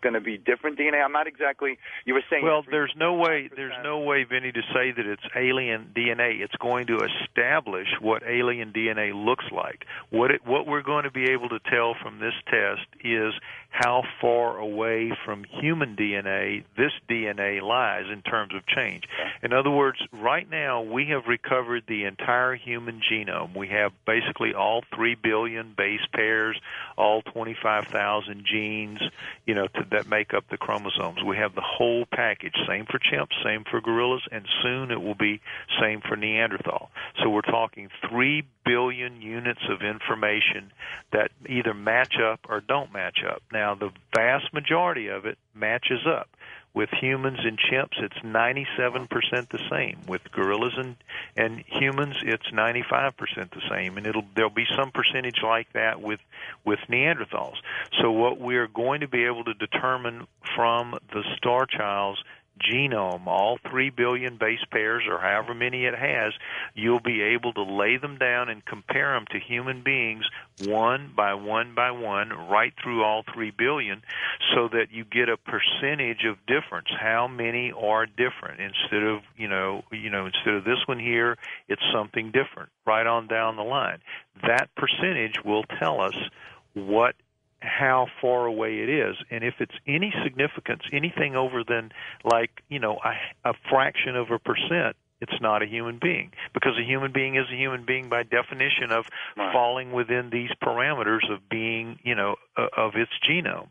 going to be different DNA? I'm not exactly. You were saying. Well, there's no way, Vinny, to say that it's alien DNA. It's going to establish what alien DNA looks like. What we're going to be able to tell from this test is how far away from human DNA this DNA lies in terms of change. In other words, right now we have recovered the entire human genome. We have basically all 3 billion base pairs, all 25,000 genes, that make up the chromosomes. We have the whole package, same for chimps, same for gorillas, and soon it will be same for Neanderthal. So we're talking 3 billion units of information that either match up or don't match up. Now, the vast majority of it matches up. With humans and chimps, it's 97% the same. With gorillas and humans, it's 95% the same. And there'll be some percentage like that with Neanderthals. So what we're going to be able to determine from the Starchild's genome, all 3 billion base pairs or however many it has, you'll be able to lay them down and compare them to human beings one by one by one right through all 3 billion so that you get a percentage of difference. How many are different? Instead of, instead of this one here, it's something different right on down the line. That percentage will tell us how far away it is, and if it's any significance, anything over than a fraction of a percent, it's not a human being, because a human being is a human being by definition of falling within these parameters of being, of its genome.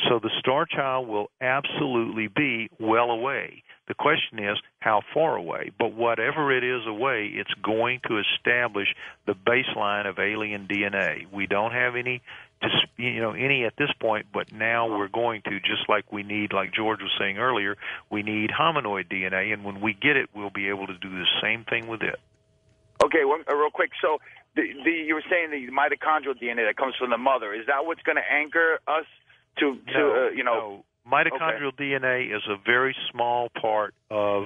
So the Starchild will absolutely be well away. The question is how far away. But whatever it is away, it's going to establish the baseline of alien DNA. We don't have any at this point, but now we're going to, just like we need, like George was saying earlier, we need hominoid DNA, and when we get it, we'll be able to do the same thing with it. Okay, real quick. So you were saying the mitochondrial DNA that comes from the mother, is that what's going to anchor us to No. Mitochondrial DNA is a very small part of,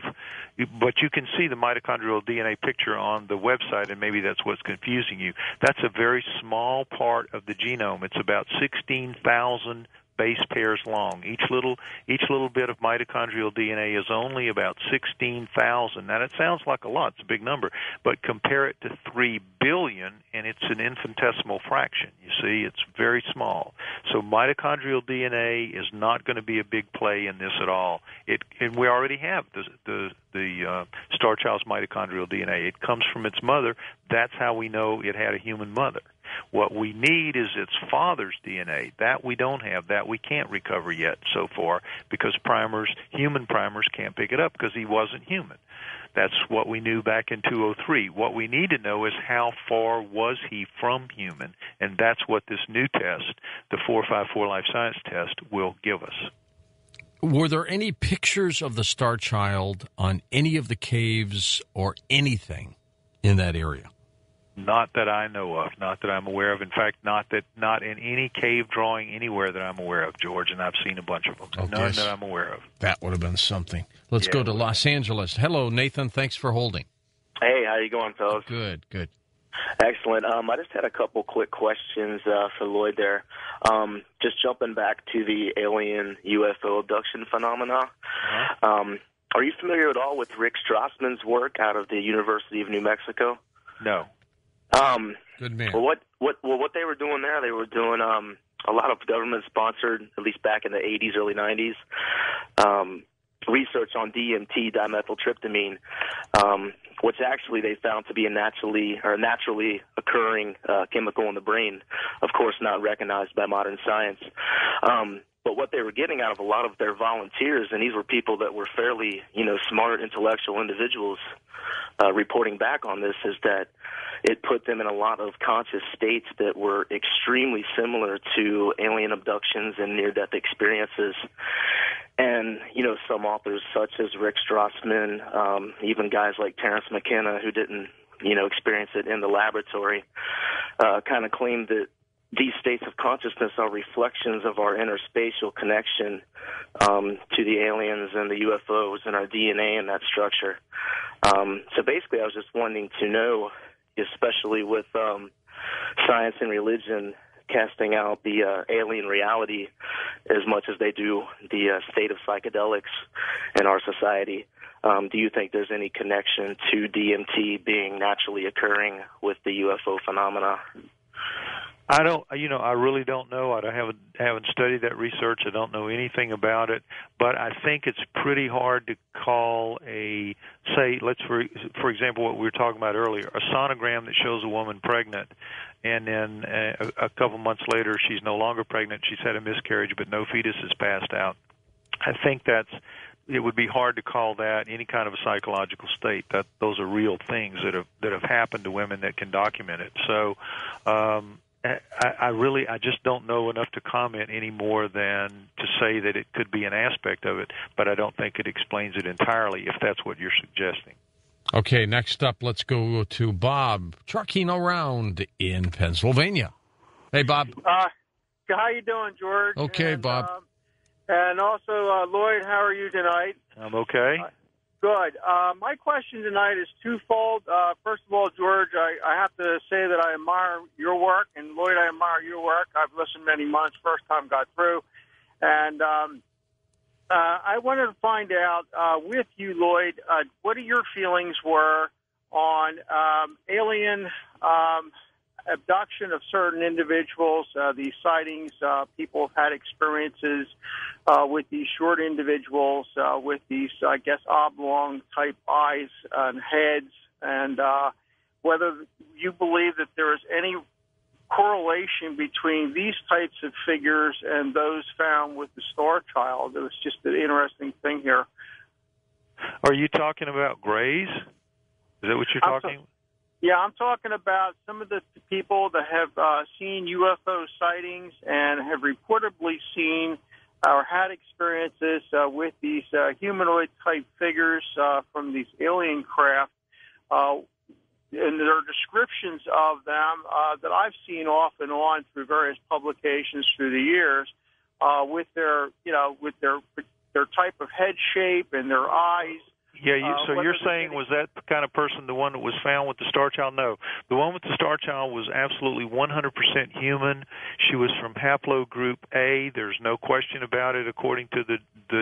but you can see the mitochondrial DNA picture on the website, and maybe that's what's confusing you. That's a very small part of the genome. It's about 16,000 base pairs long. Each little bit of mitochondrial DNA is only about 16,000. Now, that sounds like a lot. It's a big number. But compare it to 3 billion, and it's an infinitesimal fraction. You see, it's very small. So mitochondrial DNA is not going to be a big play in this at all. And we already have the Starchild's mitochondrial DNA. It comes from its mother. That's how we know it had a human mother. What we need is its father's DNA. That we don't have. That we can't recover yet so far because human primers can't pick it up because he wasn't human. That's what we knew back in 2003. What we need to know is how far was he from human, and that's what this new test, the 454 Life Science test, will give us. Were there any pictures of the Starchild on any of the caves or anything in that area? Not that I know of, not that I'm aware of. In fact, not in any cave drawing anywhere that I'm aware of, George, and I've seen a bunch of them. Oh, none that I'm aware of. That would have been something. Let's go to Los Angeles. Hello, Nathan. Thanks for holding. Hey, how you going, fellas? Good. Excellent. I just had a couple quick questions for Lloyd there. Just jumping back to the alien UFO abduction phenomena. Uh-huh. Are you familiar at all with Rick Strassman's work out of the University of New Mexico? No. Good man. Well, what they were doing there, they were doing a lot of government-sponsored, at least back in the 80s, early 90s, research on DMT, dimethyltryptamine, which actually they found to be a naturally occurring chemical in the brain, of course not recognized by modern science. But what they were getting out of a lot of their volunteers, and these were people that were fairly, smart, intellectual individuals reporting back on this, is that it put them in a lot of conscious states that were extremely similar to alien abductions and near-death experiences. And, some authors such as Rick Strassman, even guys like Terence McKenna, who didn't, experience it in the laboratory, kind of claimed that these states of consciousness are reflections of our interspatial connection to the aliens and the UFOs and our DNA and that structure. So basically, I was just wanting to know, especially with science and religion casting out the alien reality as much as they do the state of psychedelics in our society. Do you think there's any connection to DMT being naturally occurring with the UFO phenomena? I don't, I really don't know. I haven't studied that research. I don't know anything about it, but I think it's pretty hard to call for example, what we were talking about earlier, a sonogram that shows a woman pregnant, and then a couple months later she's no longer pregnant. She's had a miscarriage, but no fetus has passed out. I think it would be hard to call that any kind of a psychological state. That those are real things that have happened to women that can document it. So. I just don't know enough to comment any more than to say that it could be an aspect of it, but I don't think it explains it entirely, if that's what you're suggesting. Okay, next up, let's go to Bob, trucking around in Pennsylvania. Hey, Bob. How you doing, George? Okay, Bob. And also, Lloyd, how are you tonight? I'm okay. Good. My question tonight is twofold. First of all, George, I have to say that I admire your work, and Lloyd, I admire your work. I've listened many months, first time got through. And I wanted to find out with you, Lloyd, what your feelings were on alien abduction of certain individuals, these sightings. People have had experiences with these short individuals with these, I guess, oblong-type eyes and heads, and whether you believe that there is any correlation between these types of figures and those found with the Starchild. It was just an interesting thing here. Are you talking about Grays? Is that what you're talking about? Yeah, I'm talking about some of the people that have seen UFO sightings and have reportedly seen or had experiences with these humanoid-type figures from these alien craft. And there are descriptions of them that I've seen off and on through various publications through the years with their type of head shape and their eyes. Yeah, so you're saying was that kind of person the one that was found with the Starchild? No. The one with the Starchild was absolutely 100% human. She was from haplogroup A. There's no question about it according to the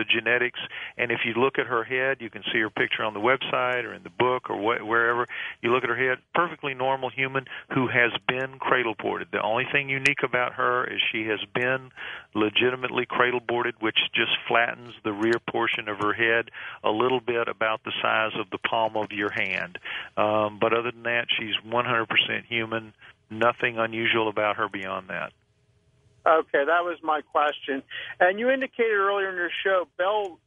genetics. And if you look at her head, you can see her picture on the website or in the book or wherever. You look at her head, perfectly normal human who has been cradle-boarded. The only thing unique about her is she has been legitimately cradle-boarded, which just flattens the rear portion of her head a little bit about the size of the palm of your hand. But other than that, she's 100% human. Nothing unusual about her beyond that. Okay, that was my question. And you indicated earlier in your show, Bell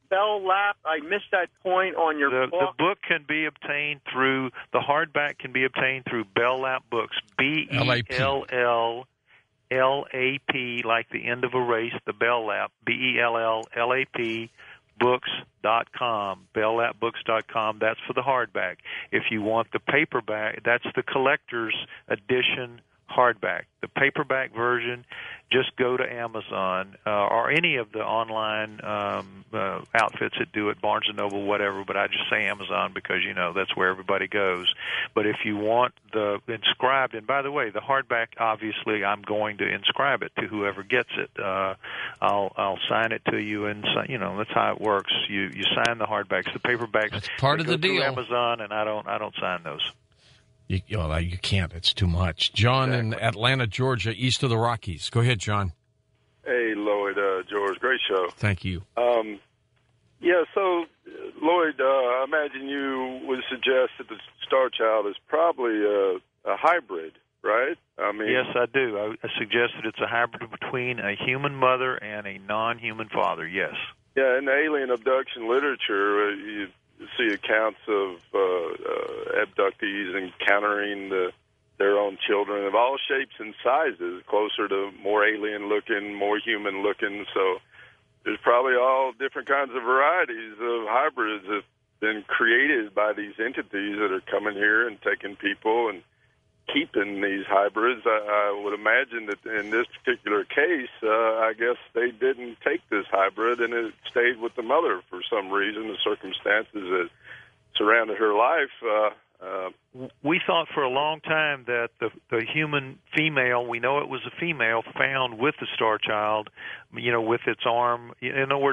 Lap. I missed that point on your book. The book can be obtained through, the hardback can be obtained through Bell Lap Books. BELLLAP, like the end of a race, the Bell Lap, BELLLAP. Books.com, belllapbooks.com. That's for the hardback. If you want the paperback, that's the collector's edition hardback. The paperback version, just go to Amazon or any of the online outfits that do it, Barnes & Noble, whatever, but I just say Amazon because, that's where everybody goes. But if you want the inscribed, and by the way, the hardback, obviously, I'm going to inscribe it to whoever gets it. I'll sign it to you, and that's how it works. You sign the hardbacks. The paperbacks, that's part of the deal. Amazon, and I don't sign those. You can't. It's too much. John in Atlanta, Georgia, east of the Rockies. Go ahead, John. Hey, Lloyd, George, great show. Thank you. So, Lloyd, I imagine you would suggest that the Starchild is probably a hybrid, right? Yes, I do. I suggest that it's a hybrid between a human mother and a non-human father, yes. Yeah, in the alien abduction literature, you see accounts of abductees encountering their own children of all shapes and sizes, closer to more alien-looking, more human-looking. So there's probably all different kinds of varieties of hybrids that have been created by these entities that are coming here and taking people and keeping these hybrids. I would imagine that in this particular case, I guess they didn't take this hybrid and it stayed with the mother for some reason. The circumstances that surrounded her life We thought for a long time that the human female, we know it was a female, found with the Starchild, with its arm. In other words,